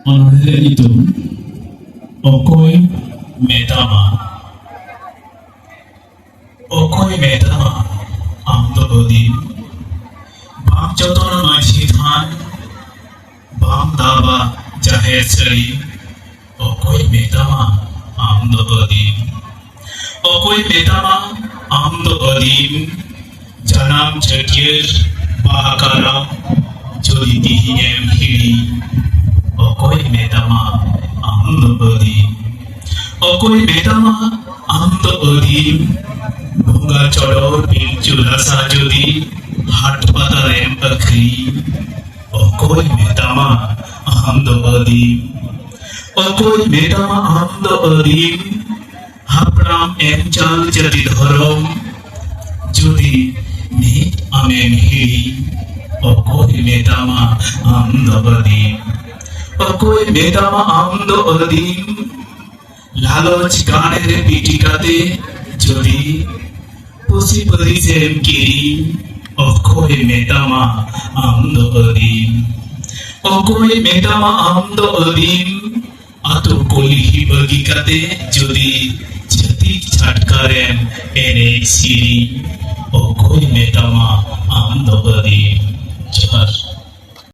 Onde itu Okoi Metama Okoi Metama Amdobodi Bam Joton Maji Than Bam Daba Jaher Chari Okoi Metama Amdobodi Okoi Metama Amdobodi Janam Chakir Bahakara Jodi Dihiem Hiri Okoi Metama Amdobodi Okoi Metama Amdobodi Bunga Chodor Pilchu Rasa Jodi Hat Patarem Akri Okoi Metama Amdobodi Okoi Metama Amdobodi Hapram Enchal Jadi Dhorom Jodi Nit Amem Hiri Okoi Metama Amdobodi Okoi Metama Amdobodi লালচ গানের পিটিকাতে যদি পুষি পরিসেম কিরি অকই মেতামা আমদবদি অকই মেতামা আমদবদি আতো কলিহি বগিকাতে যদি ছতি ছটকারেম এনে সিরি অকই মেতামা আমদবদি জহর